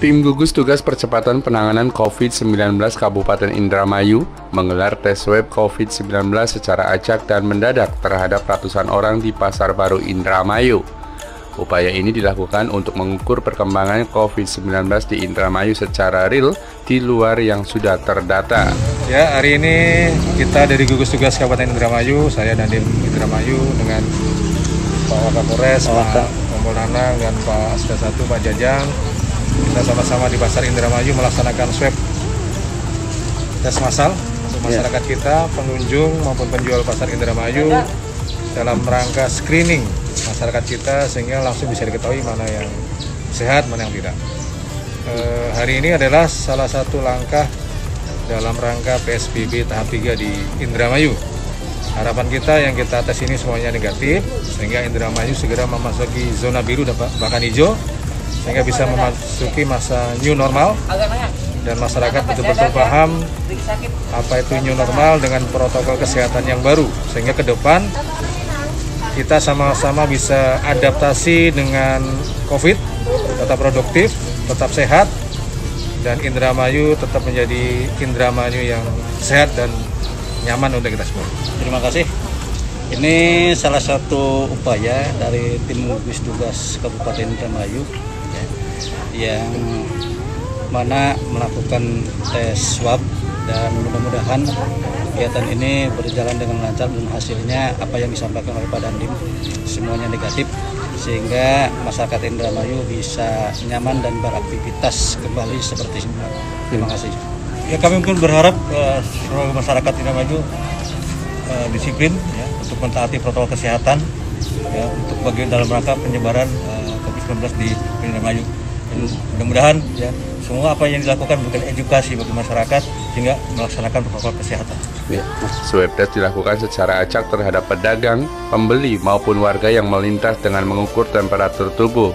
Tim gugus tugas percepatan penanganan COVID-19 Kabupaten Indramayu menggelar tes swab COVID-19 secara acak dan mendadak terhadap ratusan orang di Pasar Baru Indramayu. Upaya ini dilakukan untuk mengukur perkembangan COVID-19 di Indramayu secara real di luar yang sudah terdata. Ya, hari ini kita dari gugus tugas Kabupaten Indramayu, saya Dandim Indramayu dengan Pak Wakapolres, Pak Kompolnanang dan Pak Asda 1, Pak Jajang. Kita sama-sama di Pasar Indramayu melaksanakan swab tes massal untuk masyarakat kita, pengunjung maupun penjual Pasar Indramayu dalam rangka screening masyarakat kita sehingga langsung bisa diketahui mana yang sehat, mana yang tidak. Hari ini adalah salah satu langkah dalam rangka PSBB tahap 3 di Indramayu. Harapan kita yang kita tes ini semuanya negatif sehingga Indramayu segera memasuki zona biru bahkan hijau, sehingga bisa memasuki masa new normal dan masyarakat betul-betul paham apa itu new normal dengan protokol kesehatan yang baru, sehingga ke depan kita sama-sama bisa adaptasi dengan COVID, tetap produktif, tetap sehat, dan Indramayu tetap menjadi Indramayu yang sehat dan nyaman untuk kita semua. Terima kasih. Ini salah satu upaya dari tim gugus tugas Kabupaten Indramayu yang mana melakukan tes swab, dan mudah-mudahan kegiatan ini berjalan dengan lancar dan hasilnya apa yang disampaikan oleh Pak Dandim semuanya negatif, sehingga masyarakat Indramayu bisa nyaman dan beraktivitas kembali seperti semula. Terima kasih. Ya, kami mungkin berharap seluruh masyarakat Indramayu disiplin ya, untuk mentaati protokol kesehatan ya, untuk bagian dalam rangka penyebaran COVID-19 di Indramayu. Mudah-mudahan ya semua apa yang dilakukan bukan edukasi bagi masyarakat sehingga melaksanakan protokol kesehatan. Swab test dilakukan secara acak terhadap pedagang, pembeli maupun warga yang melintas dengan mengukur temperatur tubuh,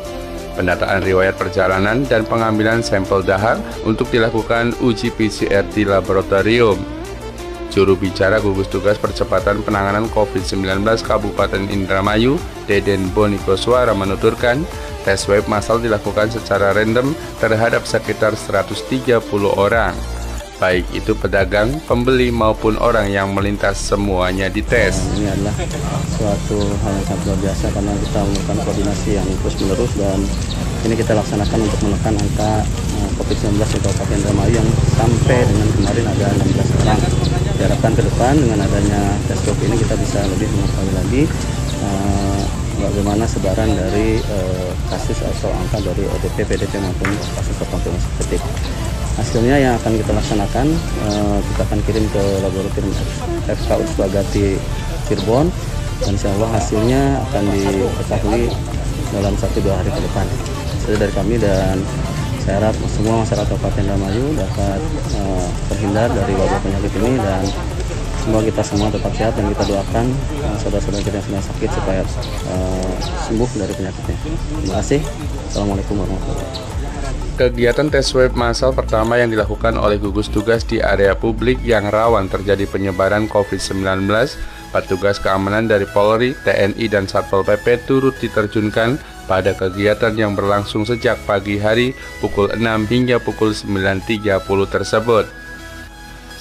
pendataan riwayat perjalanan, dan pengambilan sampel dahak untuk dilakukan uji PCR di laboratorium. Juru bicara gugus tugas percepatan penanganan COVID-19 Kabupaten Indramayu, Deden Bonikoswara menuturkan, tes swab massal dilakukan secara random terhadap sekitar 130 orang. Baik itu pedagang, pembeli maupun orang yang melintas, semuanya dites. Ini adalah suatu hal yang sangat luar biasa karena kita melakukan koordinasi yang terus-menerus, dan ini kita laksanakan untuk menekan angka COVID-19 di Kabupaten Indramayu yang sampai dengan kemarin ada 16 orang. Diharapkan ke depan dengan adanya tes swab ini kita bisa lebih mengetahui lagi bagaimana sebaran dari kasus atau angka dari ODP, PDP maupun kasus terkonfirmasi positif. Hasilnya yang akan kita laksanakan, kita akan kirim ke laboratorium FK Uspagati Cirebon, dan insya Allah hasilnya akan diketahui dalam 1-2 hari ke depan. Itu dari kami, dan saya harap semua masyarakat Kabupaten Indramayu dapat terhindar dari wabah penyakit ini, dan semoga kita semua tetap sehat, dan kita doakan saudara-saudara kita yang sedang sakit supaya sembuh dari penyakitnya. Terima kasih. Assalamualaikum warahmatullahi wabarakatuh. Kegiatan tes swab massal pertama yang dilakukan oleh gugus tugas di area publik yang rawan terjadi penyebaran COVID-19, petugas keamanan dari Polri, TNI, dan Satpol PP turut diterjunkan pada kegiatan yang berlangsung sejak pagi hari pukul 6 hingga pukul 9.30 tersebut.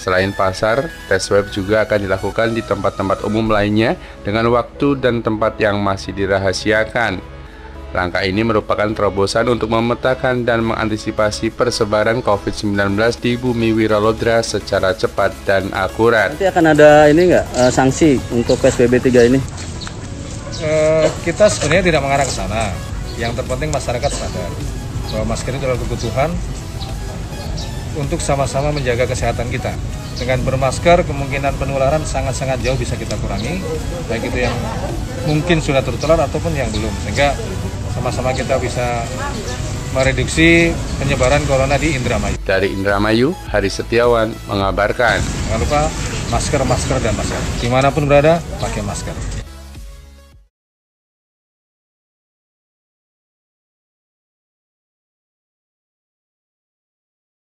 Selain pasar, tes swab juga akan dilakukan di tempat-tempat umum lainnya dengan waktu dan tempat yang masih dirahasiakan. Langkah ini merupakan terobosan untuk memetakan dan mengantisipasi persebaran COVID-19 di Bumi Wiralodra secara cepat dan akurat. Nanti akan ada ini nggak sanksi untuk PSBB 3 ini? Kita sebenarnya tidak mengarah ke sana. Yang terpenting masyarakat sadar bahwa masker itu adalah kebutuhan untuk sama-sama menjaga kesehatan kita. Dengan bermasker, kemungkinan penularan sangat-sangat jauh bisa kita kurangi, baik itu yang mungkin sudah tertular ataupun yang belum, sehingga sama-sama kita bisa mereduksi penyebaran corona di Indramayu. Dari Indramayu, Hari Setiawan mengabarkan. Jangan lupa masker, dan masker. Dimanapun berada, pakai masker.